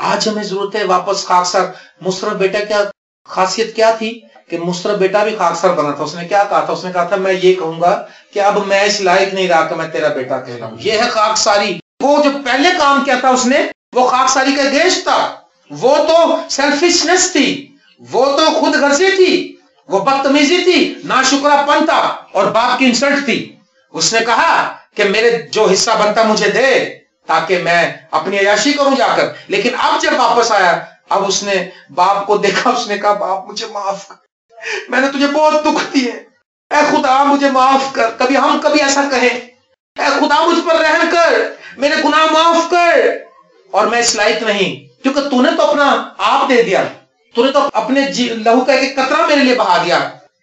آج ہمیں ضرورت ہے واپس خاکسار. مصرف بیٹا کیا خاصیت کیا تھی کہ مصرف بیٹا بھی خاکسار بنا تھا. اس نے کیا کہا تھا؟ اس نے کہا تھا میں یہ کہوں گا کہ اب میں اس لائق نہیں رہا کہ میں تیرا بیٹا کہلاؤں. یہ ہے خاکساری. وہ جو پہلے کام کیا تھا اس نے، وہ خاکساری کا گیش تھا. وہ تو سیلفشنس تھی، وہ تو خود غرضی تھی، وہ بدتمیزی تھی، ناشکرا پن تھا اور باپ کی انسلٹ تھی. اس نے کہا کہ میرے جو حصہ بنتا مجھے دے تاکہ میں اپنی عیاشی کروں جا کر. لیکن اب جب واپس آیا، اب اس نے باپ کو دیکھا، اس نے کہا باپ مجھے معاف کر، میں نے تجھے بہت دکھ دیے، اے خدا مجھے معاف کر. کبھی ایسا کہیں، اے خدا مجھ پر رحم کر، میرے گناہ معاف کر، اور میں اس لائق نہیں، کیونکہ تو نے تو اپنا آپ دے دیا، تو نے تو اپنے لہو کا ایک قطرہ میرے لیے بہا دیا.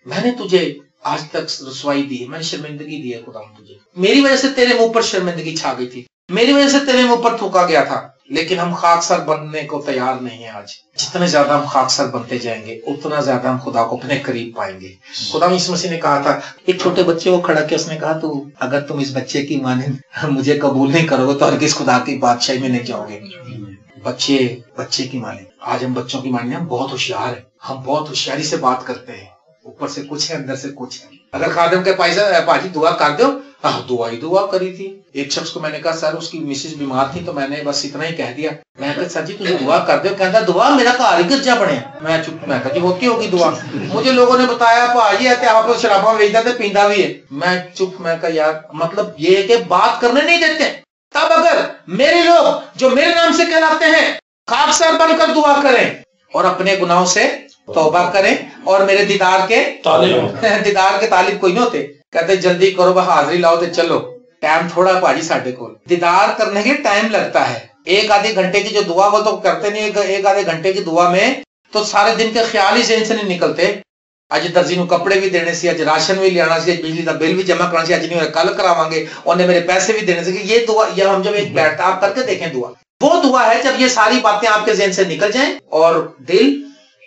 میں نے تجھے آج تک رسوائی دی ہے، میں نے شرمندگی دی ہے خدا تجھے. میری وجہ سے تیرے منہ پر شرمندگی چھا گئی تھی، میری وجہ سے تیرے منہ پر تھوکا گیا تھا. لیکن ہم خاکسار بننے کو تیار نہیں ہیں. آج جتنے زیادہ ہم خاکسار بنتے جائیں گے اتنا زیادہ ہم خدا کو اپنے قریب پائیں گے. خدا یسوع مسیح نے کہا تھا، ایک چھوٹے بچے کو کھڑا کیا، اس نے کہا تو اگر تم اس بچے کی مانند مجھے قبول نہیں کرو گے تو ہرگز خدا کی بادشاہی میں نہیں جاؤ گے. بچے کی مانند. آج ہم بچوں کی مانند، ہم بہت ہوشیار ہیں، ہم بہت ہوشیاری سے بات کرتے ہیں، اوپر سے کچھ ہے اندر سے کچھ ہے. اگر خادم کے پاجی دعا کر دو، دعا کری تھی. ایک شخص کو میں نے کہا سر اس کی مسز بیمار تھی تو میں نے بس اتنا ہی کہہ دیا. میں کہا سر جی تجھے دعا کر دو. کہتا دعا میرا گھر ہی گرجا بنے. میں چپ، میں کہا جی ہوتی ہوگی دعا. مجھے لوگوں نے بتایا پاجی ہے آپ شراباں بیچتا تھے، پیندا بھی ہے. میں چپ، میں کہا یار مطلب یہ ہے کہ بات کرنے نہیں دیتے. تب اگر میرے لوگ جو میرے نام سے کہلاتے ہیں خاکسار بن کر دعا کریں اور اپنے گناہوں سے توبہ کریں اور میرے دیدار کے طالب کوئی نہیں ہوتے. کہتے جلدی کرو بھائی حاضری لاؤ تو چلو. ٹائم تھوڑا پاجی ساڈے کو دیدار کرنے کے ٹائم لگتا ہے. ایک آدھے گھنٹے کی جو دعا وہ تو کرتے نہیں، ایک آدھے گھنٹے کی دعا میں تو سارے دن کے خیال ہی ذہن سے نہیں نکلتے. اج درجی نو کپڑے بھی دینے سے، اج راشن بھی لینا سے، بجلی کا بل بھی جمع کرنا سے، اج نہیں ہوئے کل کراواں گے، انہیں میرے پیسے بھی دینے سے. یہ دعا، یہ ہم جب ایک بیٹھتا آپ کر کے دیکھیں دعا، وہ دعا ہے جب یہ ساری باتیں آپ کے ذہن سے نکل جائیں اور دل،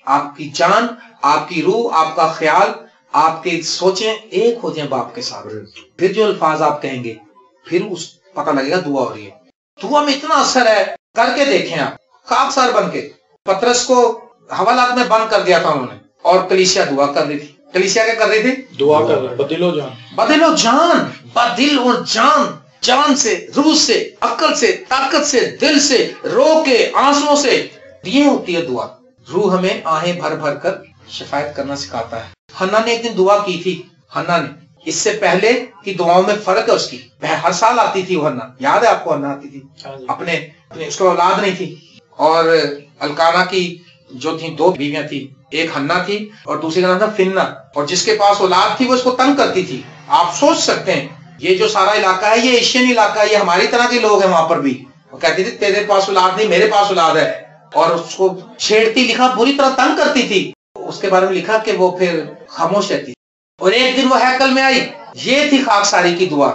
آپ کی جان، آپ کی روح، آپ کا خیال، آپ کی سوچیں ایک ہو جائیں باپ کے ساتھ. پھر جو الفاظ آپ کہیں گے پھر اس پتہ لگے گا دعا ہو رہی ہے. دعا میں اتنا اثر ہے، کر کے دیکھیں آپ خاکسار بن کے. پترس کو حوالات میں بند کر دیا تھا انہوں نے اور کلیسیا دعا کر رہی تھی. کلیسیا کیا کر رہی تھی؟ دعا کر رہی. بدل و جان، بدل اور جان سے، روح سے، عقل سے، طاقت سے، دل سے، رو کے، آنسوؤں سے. یہ ہوتی ہے دعا. روح ہمیں آہیں بھر بھر کر شفایت کرنا سکھاتا ہے. حنا نے ایک دن دعا کی تھی. حنا نے اس سے پہلے کی دعاؤں میں فرق ہے اس کی. ہر سال آتی تھی وہ حنا، یاد ہے آپ کو؟ حنا آتی تھی، اپنے اس کو اولاد نہیں تھی. اور الکانا کی جو تھی دو بیویاں تھی، ایک حنا تھی اور دوسری کا نام تھا فنہ. اور جس کے پاس اولاد تھی وہ اس کو تنگ کرتی تھی. آپ سوچ سکتے ہیں یہ جو سارا علاقہ ہے یہ ایشین علاقہ ہے، یہ ہماری طرح کے لوگ ہیں وہاں پر بھی. وہ کہتی تھی تیرے پاس اولاد نہیں، میرے پاس اولاد ہے. اور اس کو چھیڑتی، لکھا بری طرح تنگ کرتی تھی. اس کے بارے میں لکھا کہ وہ پھر خاموش رہتی. اور ایک دن وہ ہیکل میں آئی. یہ تھی خاکساری کی دعا.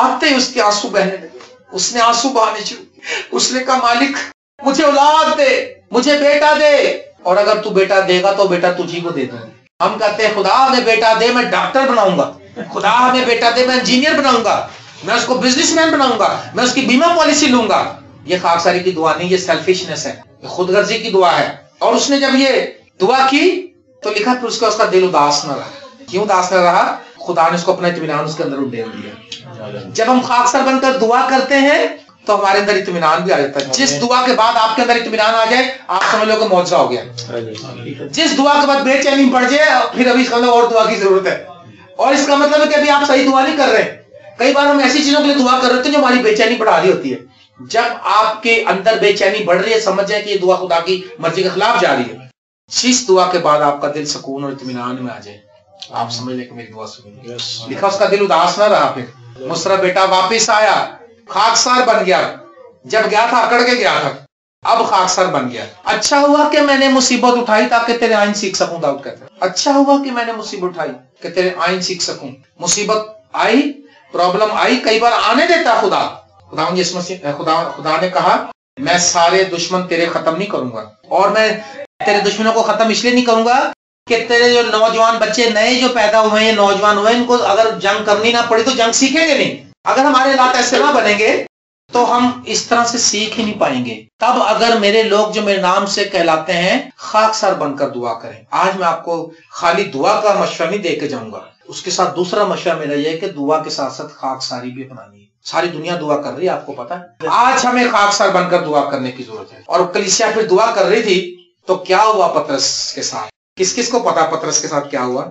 آتے ہی اس کے آنسو بہنے لگے. اس نے آنسو بہانے شروع. اس نے کہا مالک مجھے اولاد دے، مجھے بیٹا دے، اور اگر تو بیٹا دے گا تو بیٹا تجھی کو دے دوں گا. ہم کہتے ہیں خدا ہمیں بیٹا دے، میں ڈاکٹر بناؤں گا. خدا ہمیں بیٹا دے، میں انجینئر بناؤں گا، میں اس کو بزنس مین بناؤں گا، میں اس کی بیمہ پالیسی لوں گا. یہ خاکساری کی دعا نہیں، یہ سیلفشنس ہے، یہ خود غرضی کی دعا ہے. اور اس نے جب یہ دعا کی تو لکھا پھر اس کا دل اداس نہ رہا. کیوں اداس نہ رہا؟ خدا نے اس کو اپنا اطمینان اس کے اندر ڈال دیا. جب ہم خاکسار بن کر دعا کرتے ہیں تو ہمارے اندر اطمینان بھی آ جاتا ہے. جس دعا کے بعد آپ کے اندر اطمینان آ جائے آپ سمجھ لو کہ معجزہ ہو گیا. جس دعا کے بعد بے چینی بڑھ جائے پھر ابھی سمجھ لو اور دعا کی ضرورت ہے. اور اس کا مطلب ہے کہ ابھی آپ صحیح دعا نہیں کر رہے. کئی بار ہم ایسی چیزوں کے لیے دعا کر رہے ہوتے ہیں جو ہماری بے چینی بڑھا رہی ہوتی ہے. جب آپ کے اندر بے چینی بڑھ رہی ہے سمجھ جائیں کہ یہ دعا خدا کی مرضی کے خلاف جا رہی ہے. جس دعا کے بعد آپ کا دل سکون اور اطمینان میں آ جائے آپ سمجھ لیں کہ میری دعا سنی. لکھا اس کا دل اداس نہ رہا. پھر مصرف بیٹا واپس آیا، خاکسار بن گیا. جب گیا تھا اکڑ کے گیا تھا، اب خاکسار بن گیا. اچھا ہوا کہ میں نے مصیبت اٹھائی تاکہ تیرے آئین سیکھ سکوں. داؤد کہتا ہے اچھا ہوا کہ میں نے مصیبت اٹھائی کہ تیرے آئین سیکھ سکوں. مصیبت آئی، پرابلم آئی، کئی بار آنے دیتا خدا. خدا نے کہا میں سارے دشمن تیرے ختم نہیں کروں گا. اور میں تیرے دشمنوں کو ختم اس لیے نہیں کروں گا کہ تیرے جو نوجوان بچے نئے جو پیدا ہوئے ہیں، نوجوان ہوئے، ان کو اگر جنگ کرنی نہ پڑی تو جنگ سیکھیں گے نہیں. اگر ہمارے حالات ایسے نہ بنیں گے تو ہم اس طرح سے سیکھ ہی نہیں پائیں گے. تب اگر میرے لوگ جو میرے نام سے کہلاتے ہیں خاکسار بن کر دعا کریں. آج میں آپ کو خالی دعا کا مشورہ نہیں دے کے جاؤں گا، اس کے ساتھ دوسرا مشورہ میرا یہ ہے کہ دعا کے ساتھ ساتھ خاکساری بھی اپنانی ہے. ساری دنیا دعا کر رہی ہے، آپ کو پتا ہے. آج ہمیں خاکسار بن کر دعا کرنے کی ضرورت ہے. اور کلیسیا پھر دعا کر رہی تھی تو کیا ہوا پطرس کے ساتھ؟ کس کس کو پتا پطرس کے ساتھ کیا ہوا؟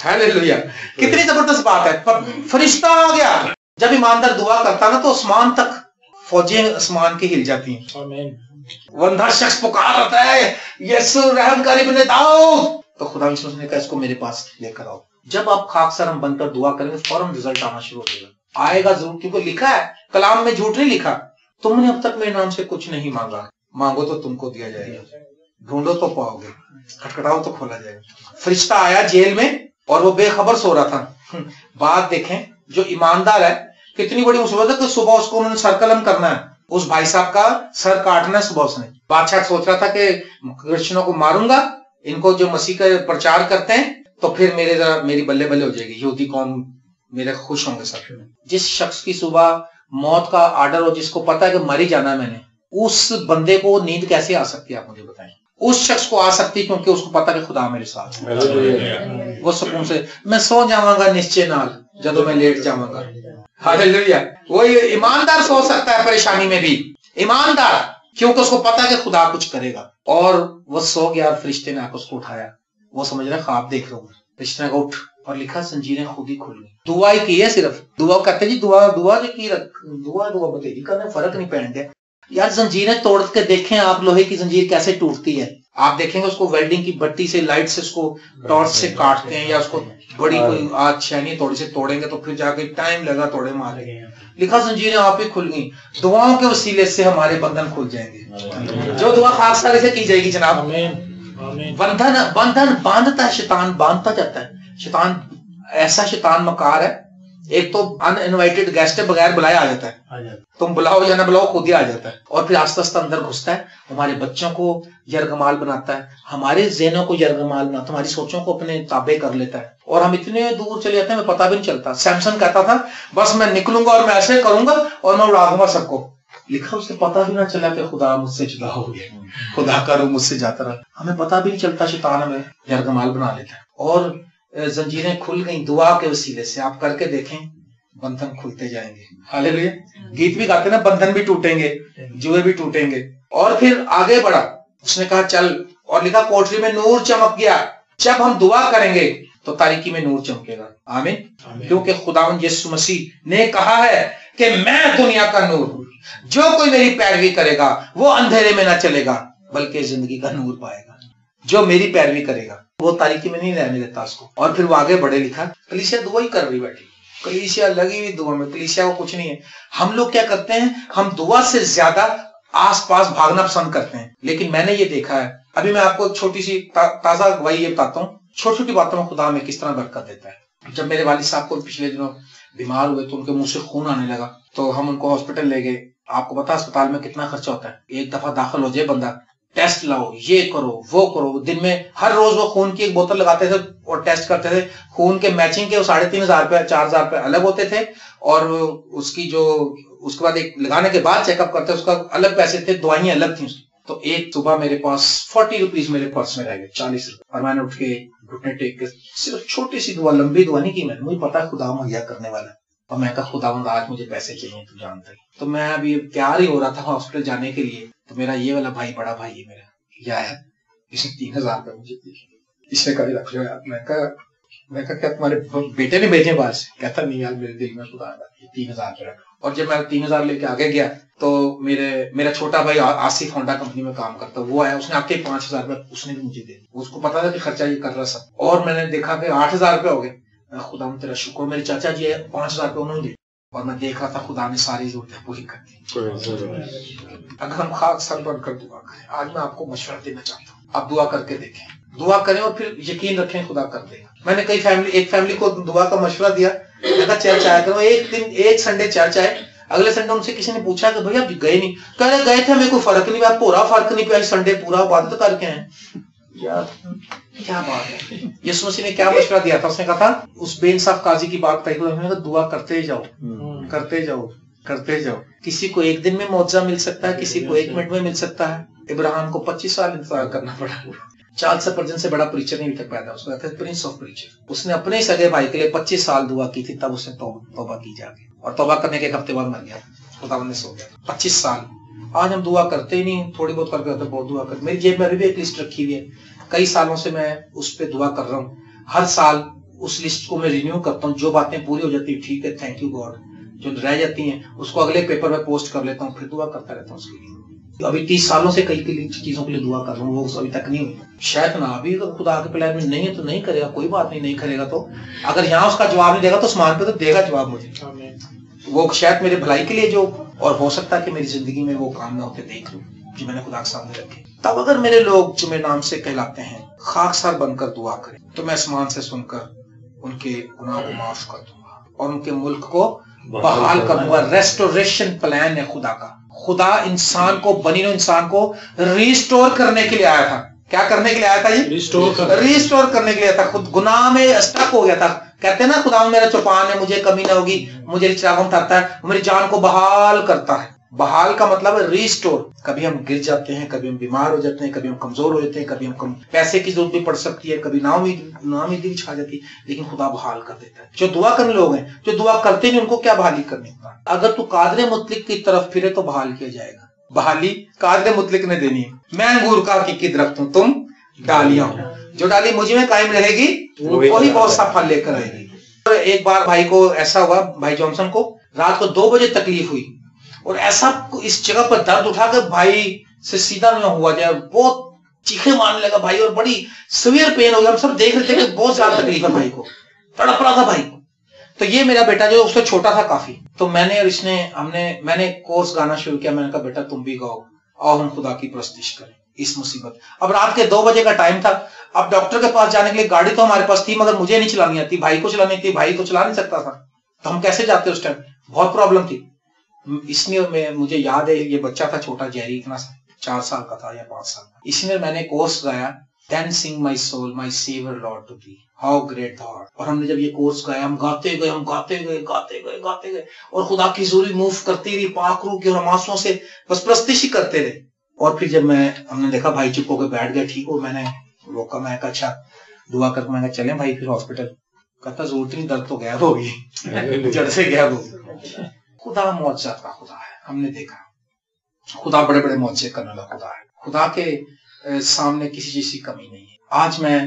ہاللیلویا. کتنی زبردست بات ہے. فرشتہ آ گیا. جب ایماندار دعا کرتا نا تو آسمان تک فوجیں آسمان کی ہل جاتی ہیں. وندھا شخص پکار ہوتا ہے یسوع رحم کر ابن داؤد، تو خدا یسوع نے کہا اس کو میرے پاس لے کر آؤ. جب آپ خاکسار ہم بن کر دعا کریں گے فوراً رزلٹ آنا شروع ہو جائے گا. آئے گا ضرور، کیونکہ لکھا ہے کلام میں، جھوٹ نہیں لکھا. تم نے اب تک میرے نام سے کچھ نہیں مانگا، مانگو تو تم کو دیا جائے گا، ڈھونڈو تو پاؤ گے، کھٹکھٹاؤ تو کھولا جائے گا. فرشتہ آیا جیل میں اور وہ بے خبر سو رہا تھا. بات دیکھیں، جو ایماندار ہے کتنی بڑی مصیبت ہے کہ صبح اس کو انہوں نے سر قلم کرنا ہے، اس بھائی صاحب کا سر کاٹنا ہے صبح. اس نے بادشاہ سوچ رہا تھا کہ کرسچنوں کو ماروں گا، ان کو جو مسیح کا پرچار کرتے ہیں تو پھر میری بلے بلے ہو جائے گی، یہودی قوم میرے خوش ہوں گے سب. جس شخص کی صبح موت کا آرڈر ہو، جس کو پتا ہے کہ مر ہی جانا ہے میں نے، اس بندے کو نیند کیسے آ سکتی ہے؟ آپ مجھے بتائیں. اس شخص کو آ سکتی کیونکہ اس کو پتا کہ خدا میرے ساتھ ہے. وہ سکون سے میں سو جاواں گا نشچے نال جدوں میں لیٹ جاواں گا. ہاللیلویا. وہ ایماندار سو سکتا ہے پریشانی میں بھی، ایماندار، کیونکہ اس کو پتا کہ خدا کچھ کرے گا. اور وہ سو گیا اور فرشتے نے آ کر اس کو اٹھایا. وہ سمجھ رہا خواب دیکھ رہا ہوں. فرشتے نے کہا اٹھ، اور لکھا زنجیریں خود ہی کھل گئی. دعا ہی کی ہے صرف. دعا کرتے جی دعا کی دعا بتائیے کرنے فرق نہیں پہن گیا. یار زنجیریں توڑ کے دیکھیں آپ، لوہے کی زنجیر کیسے ٹوٹتی ہے. آپ دیکھیں گے اس کو ویلڈنگ کی بٹی سے، لائٹ سے، اس کو ٹارچ سے کاٹتے ہیں، یا اس کو بڑی کوئی آج چھینی تھوڑی سے توڑیں گے تو پھر جا کے ٹائم لگا توڑے مارے گئے. لکھا زنجیریں آپ ہی کھل گئی. دعاؤں کے وسیلے سے ہمارے بندھن کھل جائیں گے، جو دعا خاکساری سے کی جائے گی جناب. بندھن باندھتا ہے شیطان، باندھتا جاتا ہے شیطان. ایسا شیطان مکار ہے، ایک تو ان انوائٹڈ گیسٹ بغیر بلائے آ جاتا ہے. تم بلاؤ یا نہ بلاؤ خود ہی آ جاتا ہے، اور پھر آستہ آستہ اندر گھستا ہے. ہمارے بچوں کو یرغمال بناتا ہے، ہمارے ذہنوں کو یرغمال بناتا ہے، ہماری سوچوں کو اپنے تابع کر لیتا ہے، اور ہم اتنے دور چلے جاتے ہیں ہمیں پتہ بھی نہیں چلتا. سیمسن کہتا تھا بس میں نکلوں گا اور میں ایسے کروں گا اور میں اڑا دوں گا سب کو. لکھا اس سے پتہ بھی نہ چلا کہ خدا مجھ سے جدا ہو گیا، خدا کا روح مجھ سے جاتا رہا. ہمیں پتہ بھی نہیں چلتا، شیطان ہمیں یرغمال بنا لیتا ہے. اور زنجیریں کھل گئیں دعا کے وسیلے سے. آپ کر کے دیکھیں، بندھن کھلتے جائیں گے. ہاللیلویا. گیت بھی گاتے نا، بندھن بھی ٹوٹیں گے، جوئے بھی ٹوٹیں گے. اور پھر آگے بڑھا، اس نے کہا چل، اور لکھا کوٹری میں نور چمک گیا. جب ہم دعا کریں گے تو تاریکی میں نور چمکے گا. آمین. کیونکہ خداوند یسوع مسیح نے کہا ہے کہ میں دنیا کا نور ہوں، جو کوئی میری پیروی کرے گا وہ اندھیرے میں نہ چلے گا بلکہ زندگی کا نور پائے گا. جو میری پیروی کرے گا وہ تاریکی میں نہیں رہنے دیتا اس کو. اور پھر وہ آگے بڑھے. لکھا کلیسیا دعا ہی کر رہی بیٹھی، کلیسیا لگی ہوئی دعا میں. کلیسیا کو کچھ نہیں ہے. ہم لوگ کیا کرتے ہیں، ہم دعا سے زیادہ آس پاس بھاگنا پسند کرتے ہیں. لیکن میں نے یہ دیکھا ہے، ابھی میں آپ کو چھوٹی سی تازہ گواہی یہ بتاتا ہوں، چھوٹی چھوٹی باتوں میں خدا میں کس طرح برکت دیتا ہے. جب میرے والد صاحب کو پچھلے دنوں بیمار ہوئے تو ان کے منہ سے خون آنے لگا، تو ہم ان کو ہاسپٹل لے گئے. آپ کو پتا اسپتال میں کتنا خرچہ ہوتا ہے. ایک دفعہ داخل ہو جائے بندہ، ٹیسٹ لاؤ، یہ کرو وہ کرو. دن میں ہر روز وہ خون کی ایک بوتل لگاتے تھے اور ٹیسٹ کرتے تھے. خون کے میچنگ کے 3,500 روپے 4,000 روپے الگ ہوتے تھے، اور اس کی جو اس کے بعد ایک لگانے کے بعد چیک اپ کرتے اس کا الگ پیسے تھے، دوائیں الگ تھیں. تو ایک صبح میرے پاس 40 روپیز میرے پرس میں رہ گئے، 40 روپے. اور میں نے اٹھ کے گھٹنے ٹیک کے صرف چھوٹی سی دعا، لمبی دعا نہیں کی میں نے، مجھے پتا ہے خدا مہیا کرنے والا ہے. اور میں کہا خداوند آج مجھے پیسے چاہیے، تو جانتا ہے. تو میں ابھی تیار ہی ہو رہا تھا ہاسپٹل جانے کے لیے، تو میرا یہ والا بھائی، بڑا بھائی ہے میرا، یہ آیا، اس نے 3,000 روپے مجھے دیے. اس نے کہا رکھ لو یار. میں کہا کیا تمہارے بیٹے نے بھیجے باہر سے؟ کہتا نہیں یار میرے دل میں خدا 3,000 روپے. اور جب میں 3,000 لے کے آگے گیا تو میرا چھوٹا بھائی آصف ہونڈا کمپنی میں کام کرتا، وہ آیا، اس نے آ کے 5,000 روپے اس نے بھی مجھے دے. اس کو پتا تھا کہ خرچہ یہ کر رہا سب. اور میں نے دیکھا کہ 8,000 روپے ہو گئے. میں خدا تیرا شکر، میرے چاچا جی 5,000 روپے انہوں نے دے. اور میں دیکھ رہا تھا خدا نے ساری ضرورتیں پوری کر دی. اگر ہم خاک سر بن کر دعا کریں، آج میں آپ کو مشورہ دینا چاہتا ہوں، آپ دعا کر کے دیکھیں، دعا کریں اور پھر یقین رکھیں خدا کر دے گا. میں نے ایک فیملی کو دعا کا مشورہ دیا، میں کہا چرچ آیا کرو. ایک سنڈے چرچ آئے. اگلے سنڈے ان سے کسی نے پوچھا کہ بھیا گئے نہیں؟ کہہ رہے گئے تھے، ہمیں کوئی فرق نہیں پیا، پورا فرق نہیں پیا، سنڈے پورا عبادت کر کے ہیں. یار کیا بات ہے. یسوع مسیح نے کیا مشورہ دیا تھا؟ اس نے کہا تھا، اس بے انصاف قاضی کی بات کہی، دعا کرتے جاؤ، کرتے جاؤ، کرتے جاؤ. کسی کو ایک دن میں معجزہ مل سکتا ہے, کسی کو 1 منٹ میں مل سکتا ہے. ابراہیم کو 25 سال انتظار کرنا پڑا. چارلس اسپرجن سے بڑا پریچر نہیں ابھی تک پیدا, اس کو کہتے ہیں پرنس آف پریچر. اس نے اپنے سگے بھائی کے لیے 25 سال دعا کی تھی, تب اس نے توبہ کی جا کے, اور توبہ کرنے کے 1 ہفتے بعد مر گیا, خدا نے سو گیا. 25 سال. آج ہم دعا کرتے ہی نہیں, تھوڑی بہت کر کے بہت دعا کرتے. میری جیب میں ابھی بھی ایک لسٹ رکھی ہوئی ہے, کئی سالوں سے میں اس پہ دعا کر رہا ہوں. ہر سال اس لسٹ کو میں رینیو کرتا ہوں, جو باتیں پوری ہو جاتی ہیں ٹھیک ہے, تھینک یو گاڈ. جو رہ جاتی ہیں اس کو اگلے پیپر میں پوسٹ کر لیتا ہوں, پھر دعا کرتا رہتا ہوں اس کے لیے. ابھی 30 سالوں سے کئی چیزوں کے لیے دعا کر رہا ہوں, وہ ابھی تک نہیں ہوئی. شاید نہ ابھی خدا کے پلان میں نہیں ہے تو نہیں کرے گا, کوئی بات نہیں کرے گا تو اگر یہاں اس کا جواب نہیں دے گا تو آسمان پہ تو دے گا جواب مجھے. وہ شاید میرے بھلائی کے لیے جو, اور ہو سکتا ہے کہ میری زندگی میں وہ کام نہ ہوتے دیکھ لوں جو میں نے خدا کے سامنے رکھے. تب اگر میرے لوگ جو میرے نام سے کہلاتے ہیں خاکسار بن کر دعا کریں تو میں آسمان سے سن کر ان کے گناہ کو معاف کر دوں گا اور ان کے ملک کو بحال کر دوں گا. ریسٹوریشن پلان ہے خدا کا. خدا انسان کو, بنی نوع انسان کو ریسٹور کرنے کے لیے آیا تھا. کیا کرنے کے لیے آیا تھا جی؟ ریسٹور کرنے کے لیے آیا تھا. خود گناہ میں اسٹک ہو گیا تھا. کہتے ہیں نا خدا میرا چوپان ہے, مجھے کمی نہ ہوگی, مجھے چراغوں اٹھاتا ہے, میری جان کو بحال کرتا ہے. بحال کا مطلب ہے ریسٹور. کبھی ہم گر جاتے ہیں, کبھی ہم بیمار ہو جاتے ہیں, کبھی ہم کمزور ہو جاتے ہیں, کبھی ہم کم پیسے کی ضرورت بھی پڑ سکتی ہے, کبھی ناامیدی بھی چھا جاتی ہے, لیکن خدا بحال کر دیتا ہے. جو دعا کرنے لوگ ہیں, جو دعا کرتے نہیں, ان کو کیا بحالی کرنی ہوتا ہے. اگر تو قادر مطلق کی طرف پھرے تو بحال کیا جائے گا. بحالی قادر مطلق نے دینی ہے. میں انگور کا حقیقی درخت ہوں, تم ڈالیاں ہو. جو ڈالی مجھ میں قائم رہے گی وہی بہت سا پھل لے کر آئے گی. ایک بار بھائی کو ایسا ہوا, بھائی جانسن کو رات کو 2 بجے تکلیف ہوئی اور ایسا اس جگہ پر درد اٹھا کہ بھائی سے سیدھا نہ ہوا جائے, بہت چیخے مارنے لگا بھائی, اور بڑی سویئر پین ہو گیا. ہم سب دیکھ رہے تھے کہ بہت زیادہ تکلیف ہے بھائی کو, تڑپ رہا تھا بھائی کو. تو یہ میرا بیٹا جو اس سے چھوٹا تھا کافی, تو میں نے اور اس نے میں نے کورس گانا شروع کیا. میں نے کہا بیٹا تم بھی گاؤ, اور ہم خدا کی پرستش کریں اس مصیبت. اب رات کے 2 بجے کا ٹائم تھا. اب ڈاکٹر کے پاس جانے کے لیے گاڑی تو ہمارے پاس تھی, مگر مجھے نہیں چلانی آتی, بھائی کو چلانی تھی, بھائی تو چلا نہیں سکتا تھا. تو ہم کیسے جاتے اس ٹائم, بہت پرابلم تھی. اس لیے مجھے یاد ہے, یہ بچہ تھا چھوٹا جیری, اتنا 4 سال کا تھا یا 5 سال کا. اسی میں نے course Gaia, Then sing my soul, my Savior Lord to thee. How great thou art. اور ہم نے جب یہ کورس گایا, ہم گاتے گئے اور خدا کی حضوری موو کرتی رہی, پاک روح کی, اور ہم آنسوؤں سے بس پرستش ہی کرتے رہے. اور پھر جب ہم نے دیکھا بھائی چپ ہو کے بیٹھ گیا, ٹھیک ہو, میں نے روکا, میں کہا اچھا دعا کر کے میں کہا چلیں بھائی پھر ہاسپٹل. کہتا ضرورت نہیں, درد تو غائب ہوگی, جڑ سے غائب ہوگی. خدا معجزات کا خدا ہے. ہم نے دیکھا خدا بڑے بڑے معجزے کرنے والا خدا ہے. خدا کے سامنے کسی چیز کی کمی نہیں ہے. آج میں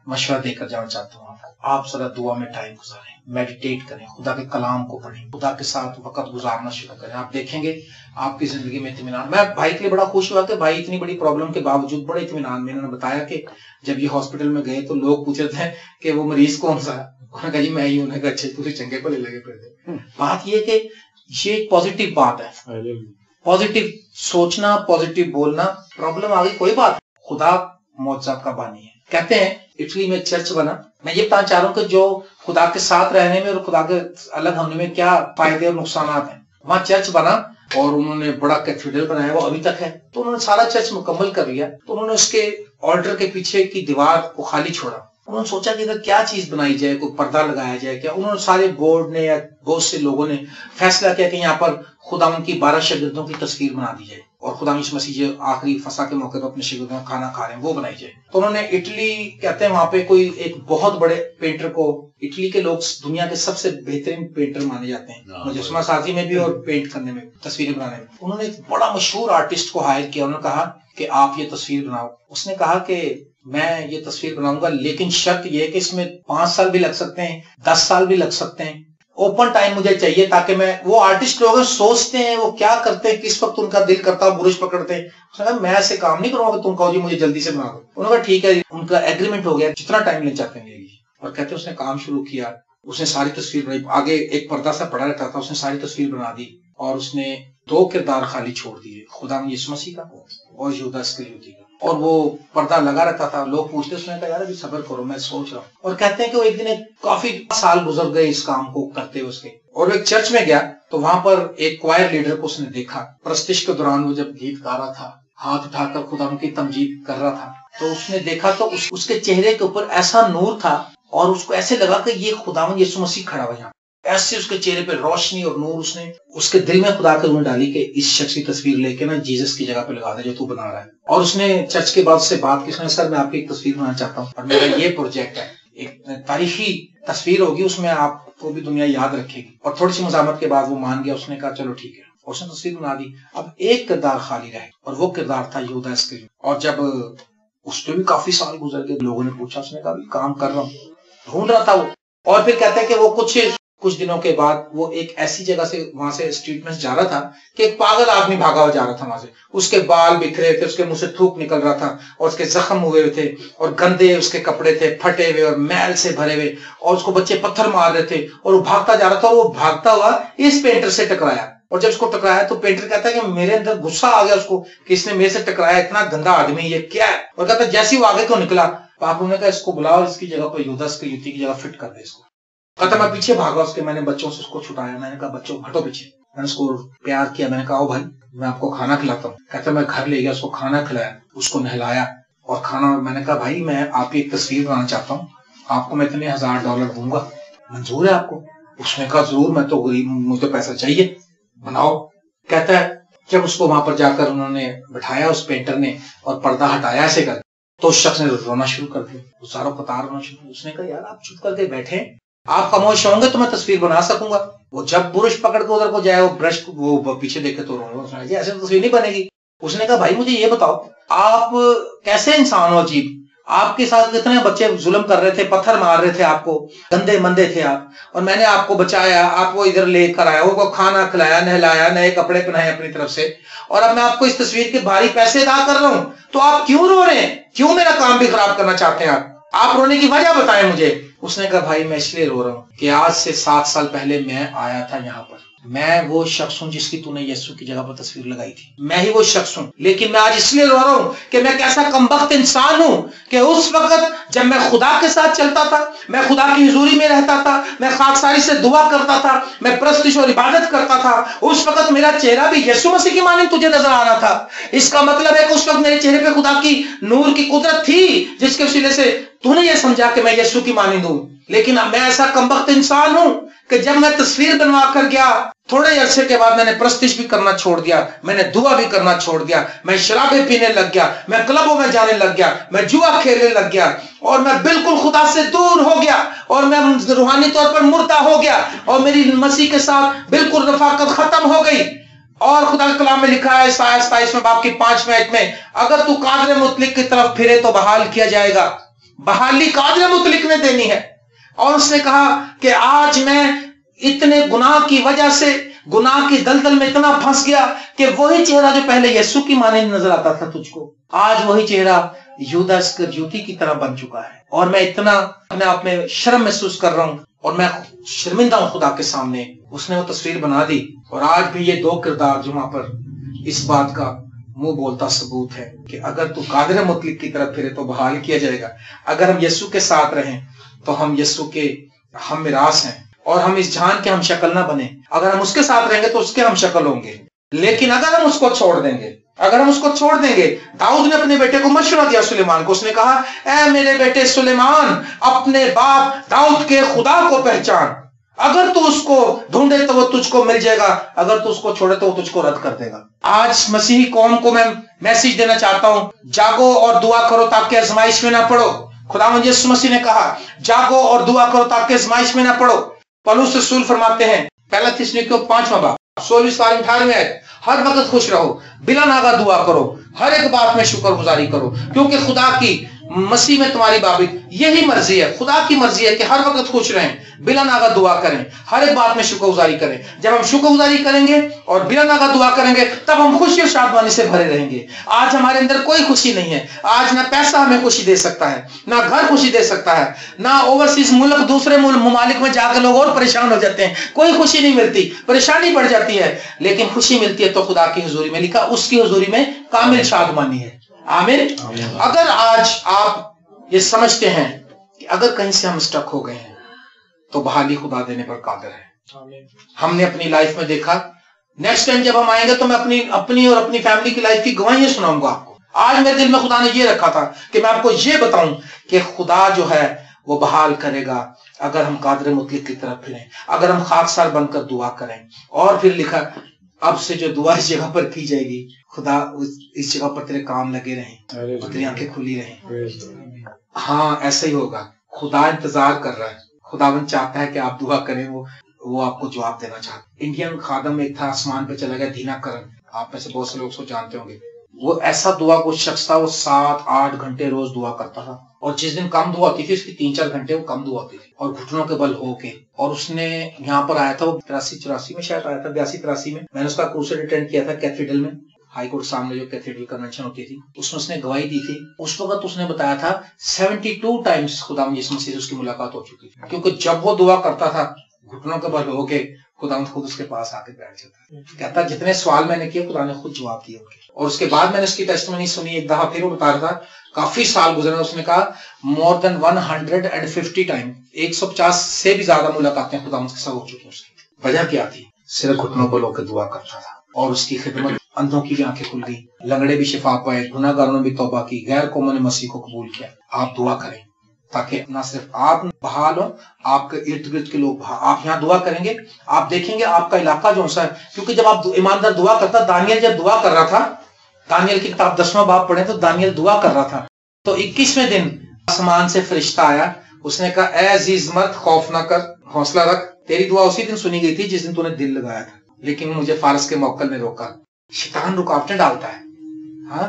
مشورہ دے کر جانا چاہتا ہوں آپ ذرا دعا میں ٹائم گزاریں, میڈیٹیٹ کریں, خدا کے کلام کو پڑھیں, خدا کے ساتھ وقت گزارنا شروع کریں. آپ دیکھیں گے آپ کی زندگی میں اطمینان. میں بھائی کے لیے بڑا خوش ہوا کہ بھائی اتنی بڑی پرابلم کے باوجود بڑے اطمینان میں. انہوں نے بتایا کہ جب یہ ہاسپٹل میں گئے تو لوگ پوچھ رہے تھے کہ وہ مریض کون سا ہے. انہوں نے کہا جی میں ہی. انہوں نے کہا اچھے تجھے چنگے کو لے لگے پھر. بات یہ کہ یہ ایک پازیٹیو بات ہے, پازیٹیو سوچنا, پازیٹیو بولنا. پرابلم آ گئی, کوئی بات, خدا معجزات کا بانی ہے. کہتے ہیں اٹلی میں چرچ بنا. میں یہ بتانا چاہ رہا ہوں کہ جو خدا کے ساتھ رہنے میں اور خدا کے الگ ہونے میں کیا فائدے اور نقصانات ہیں. وہاں چرچ بنا اور انہوں نے بڑا کیتھیڈرل بنایا, وہ ابھی تک ہے. تو انہوں نے سارا چرچ مکمل کر لیا. تو انہوں نے اس کے آلٹر کے پیچھے کی دیوار کو خالی چھوڑا. انہوں نے سوچا کہ ادھر کیا چیز بنائی جائے, کوئی پردہ لگایا جائے کیا. انہوں نے سارے بورڈ نے یا بہت سے لوگوں نے فیصلہ کیا کہ یہاں پر خدا ان کی 12 شاگردوں کی تصویر بنا دی جائے, اور خدا یسوع مسیح جو آخری فسح کے موقع پر اپنے شاگردوں کا کھانا کھا رہے ہیں وہ بنائی جائے. تو انہوں نے اٹلی, کہتے ہیں وہاں پہ کوئی ایک بہت بڑے پینٹر کو, اٹلی کے لوگ دنیا کے سب سے بہترین پینٹر مانے جاتے ہیں مجسمہ سازی میں بھی اور پینٹ کرنے میں, تصویریں بنانے میں. انہوں نے ایک بڑا مشہور آرٹسٹ کو ہائر کیا. انہوں نے کہا کہ آپ یہ تصویر بناؤ. اس نے کہا کہ میں یہ تصویر بناؤں گا, لیکن شرط یہ ہے کہ اس میں 5 سال بھی لگ سکتے ہیں, 10 سال بھی لگ سکتے ہیں. اوپن ٹائم مجھے چاہیے تاکہ میں, وہ آرٹسٹ لوگ سوچتے ہیں وہ کیا کرتے ہیں, کس وقت ان کا دل کرتا ہے برش پکڑتے ہیں. اس نے کہا میں ایسے کام نہیں کروں گا کہ تم کہو جی مجھے جلدی سے بنا دو. انہوں نے کہا ٹھیک ہے. ان کا ایگریمنٹ ہو گیا, جتنا ٹائم لے چاہتے ہیں لے لیجیے. اور کہتے ہیں اس نے کام شروع کیا. اس نے ساری تصویر بنائی, آگے ایک پردہ سا پڑا رہتا تھا, اس نے ساری تصویر بنا دی. اور اس نے 2 کردار خالی چھوڑ دیے, خدا یسوع مسیح کا اور یہودا اسکریوتی کا. اور وہ پردہ لگا رہتا تھا. لوگ پوچھتے, اس نے کہا یار ابھی صبر کرو میں سوچ رہا ہوں. اور کہتے ہیں کہ وہ ایک دن کافی سال گزر گئے اس کام کو کرتے اس کے. اور وہ ایک چرچ میں گیا تو وہاں پر ایک کوائر لیڈر کو اس نے دیکھا. پرستش کے دوران وہ جب گیت گا رہا تھا, ہاتھ اٹھا کر خدا ان کی تمجید کر رہا تھا, تو اس نے دیکھا تو اس کے چہرے کے اوپر ایسا نور تھا, اور اس کو ایسے لگا کہ یہ خداوند یسوع مسیح کھڑا ہوا یہاں. ایسے اس کے چہرے پہ روشنی اور نور، اس کے دل میں خدا کی روح ڈالی کہ اس شخص کی تصویر لے کے نا جیزس کی جگہ پہ لگا دے جو تو بنا رہا ہے. اور اس نے چرچ کے بعد سے بات کی، سر میں آپ کی ایک تصویر بنانا چاہتا ہوں اور میرا یہ پروجیکٹ ہے، ایک تاریخی تصویر ہوگی، اس میں آپ کو بھی دنیا یاد رکھے گی. اور تھوڑی سی مزاحمت کے بعد وہ مان گیا، اس نے کہا چلو ٹھیک ہے، اس نے تصویر بنا دی. اب ایک کردار خالی رہے اور وہ کردار تھا یہودا اسکریوت. اور جب اس پہ بھی کافی سال گزر گئے، لوگوں نے پوچھا، اس نے کہا کام کر رہا ہوں، ڈھونڈ رہا تھا وہ. اور پھر کہتے ہیں کہ وہ کچھ دنوں کے بعد وہ ایک ایسی جگہ سے وہاں سے اسٹریٹ میں جا رہا تھا کہ ایک پاگل آدمی بھاگا ہوا جا رہا تھا وہاں سے. اس کے بال بکھرے تھے، اس کے منہ سے تھوک نکل رہا تھا اور اس کے زخم ہوئے ہوئے تھے اور گندے اس کے کپڑے تھے، پھٹے ہوئے اور میل سے بھرے ہوئے، اور اس کو بچے پتھر مار رہے تھے اور وہ بھاگتا جا رہا تھا. وہ بھاگتا ہوا اس پینٹر سے ٹکرایا، اور جب اس کو ٹکرایا تو پینٹر کہتا ہے کہ میرے اندر غصہ آ گیا اس کو کہ اس نے میرے سے ٹکرایا، اتنا گندا آدمی یہ کیا ہے. اور کہتا ہے جیسے وہ آگے کو نکلا، پاپو نے کہا اس کو بلاؤ، اس کی جگہ پر یہودا اسکریوتی کی جگہ فٹ کر دے اس کو. کہتا میں پیچھے بھاگا اس کے، میں نے بچوں سے اس کو چھٹایا، میں نے کہا بچوں ہٹو پیچھے. میں نے اس کو پیار کیا، میں نے کہا او بھائی میں آپ کو کھانا کھلاتا ہوں. کہتا میں گھر لے گیا، اس کو کھانا کھلایا، اس کو نہلایا اور کھانا. میں نے کہا بھائی میں آپ کی ایک تصویر بنانا چاہتا ہوں، آپ کو میں اتنے $1000 دوں گا، منظور ہے آپ کو؟ اس نے کہا ضرور، میں تو غریب، مجھے پیسہ چاہیے، بناؤ. کہتا ہے جب اس کو وہاں پر جا کر انہوں نے بٹھایا اس پینٹر نے اور پردہ ہٹایا ایسے کر، تو اس شخص نے رونا شروع کر دیا، وہ سارا قطار رونا شروع. اس نے کہا یار آپ چپ کر کے بیٹھے، آپ خاموش ہوں گے تو میں تصویر بنا سکوں گا. وہ جب برش پکڑ کے ادھر کو جائے، وہ برش وہ پیچھے دیکھے تو رونا، جی ایسے تصویر نہیں بنے گی. اس نے کہا بھائی مجھے یہ بتاؤ آپ کیسے انسان ہو عجیب، آپ کے ساتھ کتنے بچے ظلم کر رہے تھے، پتھر مار رہے تھے آپ کو، گندے مندے تھے آپ، اور میں نے آپ کو بچایا، آپ کو ادھر لے کر آیا، وہ کھانا کھلایا، نہلایا، نئے کپڑے پہنائے اپنی طرف سے، اور اب میں آپ کو اس تصویر کے بھاری پیسے ادا کر رہا ہوں، تو آپ کیوں رو رہے ہیں؟ کیوں میرا کام بھی خراب کرنا چاہتے ہیں آپ رونے کی وجہ بتائیں مجھے. اس نے کہا بھائی میں اس لیے رو رہا ہوں کہ آج سے 7 سال پہلے میں آیا تھا یہاں پر، میں وہ شخص ہوں جس کی تو نے یسوع کی جگہ پر تصویر لگائی تھی، میں ہی وہ شخص ہوں. لیکن میں آج اس لیے رو رہا ہوں کہ میں کیسا کمبخت انسان ہوں کہ اس وقت جب میں خدا کے ساتھ چلتا تھا، میں خدا کی حضوری میں رہتا تھا، میں خاکساری سے دعا کرتا تھا، میں پرستش اور عبادت کرتا تھا، اس وقت میرا چہرہ بھی یسوع مسیح کی مانند تجھے نظر آ رہا تھا. اس کا مطلب ہے کہ اس وقت میرے چہرے پہ خدا کی نور کی قدرت تھی جس کے وسیلے سے تو نے یہ سمجھا کہ میں یسوع کی مانند ہوں. لیکن میں ایسا کمبخت انسان ہوں کہ جب میں تصویر بنوا کر گیا، تھوڑے عرصے کے بعد میں نے پرستش بھی کرنا چھوڑ دیا، میں نے دعا بھی کرنا چھوڑ دیا، میں شرابیں پینے لگ گیا، میں کلبوں میں جانے لگ گیا، میں جوا کھیلنے لگ گیا، اور میں بالکل خدا سے دور ہو گیا، اور میں روحانی طور پر مردہ ہو گیا، اور میری مسیح کے ساتھ بالکل رفاقت ختم ہو گئی. اور خدا کے کلام میں لکھا ہے آیت 27 باب کی 5ویں آیت میں، اگر تو قادر مطلق کی طرف پھرے تو بحال کیا جائے گا. بحالی قادر مطلق نے دینی ہے. اور اس نے کہا کہ آج میں اتنے گناہ کی وجہ سے گناہ کی دلدل میں اتنا پھنس گیا کہ وہی چہرہ جو پہلے یسوع کی مانند نظر آتا تھا تجھ کو، آج وہی چہرہ یہودا اسکریوتی کی طرح بن چکا ہے. اور میں اتنا اپنے آپ میں شرم محسوس کر رہا ہوں اور میں شرمندہ ہوں خدا کے سامنے. اس نے وہ تصویر بنا دی، اور آج بھی یہ 2 کردار جو وہاں پر اس بات کا منہ بولتا ثبوت ہے کہ اگر تو قادر مطلق کی طرف پھرے تو بحال کیا جائے گا. اگر ہم یسوع کے ساتھ رہیں تو ہم یسوع کے ہم میراث ہیں، اور ہم اس جہان کے ہم شکل نہ بنے. اگر ہم اس کے ساتھ رہیں گے تو اس کے ہم شکل ہوں گے. لیکن اگر ہم اس کو چھوڑ دیں گے، داؤد نے اپنے بیٹے کو مشورہ دیا سلیمان کو. اس نے کہا اے میرے بیٹے سلیمان، اپنے باپ داؤد کے خدا کو پہچان. اگر تو اس کو ڈھونڈے تو وہ تجھ کو مل جائے گا، اگر تو اس کو چھوڑے تو وہ تجھ کو رد کر دے گا. آج مسیحی قوم کو میں میسج دینا چاہتا ہوں، جاگو اور دعا کرو تاکہ آزمائش میں نہ پڑو. خداوند یسوع مسیح نے کہا جاگو اور دعا کرو تاکہ آزمائش میں نہ پڑو. پولس رسول فرماتے ہیں پہلا تسلونیکیوں 5واں باب 16-18 آیت، ہر وقت خوش رہو، بلا ناغہ دعا کرو، ہر ایک بات میں شکر گزاری کرو، کیونکہ خدا کی مسیح میں تمہاری بابت یہی مرضی ہے. خدا کی مرضی ہے کہ ہر وقت خوش رہیں، بلا ناغہ دعا کریں، ہر ایک بات میں شکر گزاری کریں. جب ہم شکر گزاری کریں گے اور بلا ناغہ دعا کریں گے تب ہم خوشی اور شادمانی سے بھرے رہیں گے. آج ہمارے اندر کوئی خوشی نہیں ہے. آج نہ پیسہ ہمیں خوشی دے سکتا ہے، نہ گھر خوشی دے سکتا ہے، نہ اوورسیز ملک دوسرے ممالک میں جا کے لوگ اور پریشان ہو جاتے ہیں. کوئی خوشی نہیں ملتی، پریشانی بڑھ جاتی ہے. لیکن خوشی ملتی ہے تو خدا کی حضوری میں، لکھا اس کی حضوری میں کامل شادمانی ہے. آمین. اگر آج آپ یہ سمجھتے ہیں کہ اگر کہیں سے ہم اسٹک ہو گئے ہیں تو بحالی خدا دینے پر قادر ہے. ہم نے اپنی لائف میں دیکھا. نیکسٹ ٹائم جب ہم آئیں گے تو میں اپنی اور اپنی فیملی کی لائف کی گواہیاں سناؤں گا آپ کو. آج میرے دل میں خدا نے یہ رکھا تھا کہ میں آپ کو یہ بتاؤں کہ خدا جو ہے وہ بحال کرے گا اگر ہم قادر مطلق کی طرف پھریں، اگر ہم خاکسار بن کر دعا کریں۔ اور پھر لکھا اب سے جو دعا اس جگہ پر کی جائے گی، خدا اس جگہ پر تیرے کام لگے رہیں اور تیری آنکھیں کھلی رہیں۔ ہاں ایسا ہی ہوگا، خدا انتظار کر رہا ہے، خداوند چاہتا ہے کہ آپ دعا کریں، وہ آپ کو جواب دینا چاہتا ہے۔ انڈین خادم ایک تھا، آسمان پہ چلا گیا، دینا کرن، آپ میں سے بہت سے لوگ اس کو جانتے ہوں گے۔ وہ ایسا دعا کو شخص تھا، وہ 7-8 گھنٹے روز دعا کرتا تھا، اور جس دن کم دعا ہوتی تھی اس کی 3-4 گھنٹے وہ کم دعا ہوتی تھی، اور گھٹنوں کے بل ہو کے۔ اور اس نے یہاں پر آیا تھا، وہ 83-84 میں شاید آیا تھا، 82-83 میں نے اس کا کورس اٹینڈ کیا تھا کیتھیڈرل میں، ہائی کورٹ سامنے جو کیتھیڈرل کنونشن ہوتی تھی، اس نے گواہی دی تھی۔ اس وقت اس نے بتایا تھا 72 ٹائمز خدا یسوع مسیح سے اس کی ملاقات ہو چکی تھی، کیونکہ جب وہ دعا کرتا تھا گھٹنوں کے بل ہو کے، خدا خود اس کے پاس آ کے بیٹھ جاتا، کہتا جتنے سوال میں نے کیے خدا نے خود جواب دیا۔ اور اس کے بعد میں نے اس کی ٹیسٹمنی سنی، ایک دفعہ پھر وہ بتا رہا تھا، کافی سال گزرے، اس نے کہا مور دین 150 ٹائم، 150 سے بھی زیادہ ملاقاتیں خدا کے ساتھ ہو چکی ہیں۔ وجہ کیا تھی؟ صرف گھٹنوں کو لو کے دعا کرتا تھا، اور اس کی خدمت، اندھوں کی بھی آنکھیں کھل گئی، لنگڑے بھی شفا پائے، گناہ گاروں نے بھی توبہ کی، غیر قوموں نے مسیح کو قبول کیا۔ آپ دعا کریں تاکہ نہ صرف آپ بحال ہوں، آپ کے ارد گرد کے لوگ، آپ یہاں دعا کریں گے، آپ دیکھیں گے آپ کا علاقہ جو سا ہے، کیونکہ جب آپ ایماندار دعا کرتا، دانیل جب دعا کر رہا تھا، دانیل کی کتاب 10واں باب پڑھیں تو دانیل دعا کر رہا تھا، تو 21ویں دن آسمان سے فرشتہ آیا، اس نے کہا اے عزیز مرد خوف نہ کر، حوصلہ رکھ، تیری دعا اسی دن سنی گئی تھی جس دن تو نے دل لگایا تھا، لیکن مجھے فارس کے موکل نے روکا۔ شیطان رکاوٹیں ڈالتا ہے، ہاں،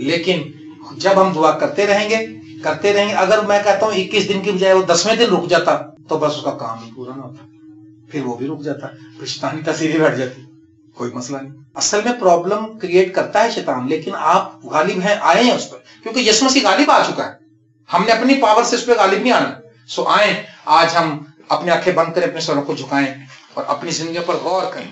لیکن جب ہم دعا کرتے رہیں گے، اگر میں کہتا ہوں 21 دن کی بجائے وہ 10ویں دن رک جاتا تو بس اس کا کام ہی پورا نہ ہوتا، پھر وہ بھی رک جاتا، پھر شیطانی تاثیر بیٹھ جاتی، کوئی مسئلہ نہیں۔ اصل میں پرابلم کریٹ کرتا ہے شیطان، لیکن آپ غالب ہیں، آئے ہیں اس پر، کیونکہ یسوع مسیح غالب آ چکا ہے، ہم نے اپنی پاور سے اس پہ غالب نہیں آنا۔ سو آئیں، آج ہم اپنی آنکھیں بند کریں، اپنے سروں کو جھکائیں اور اپنی زندگی پر غور کریں۔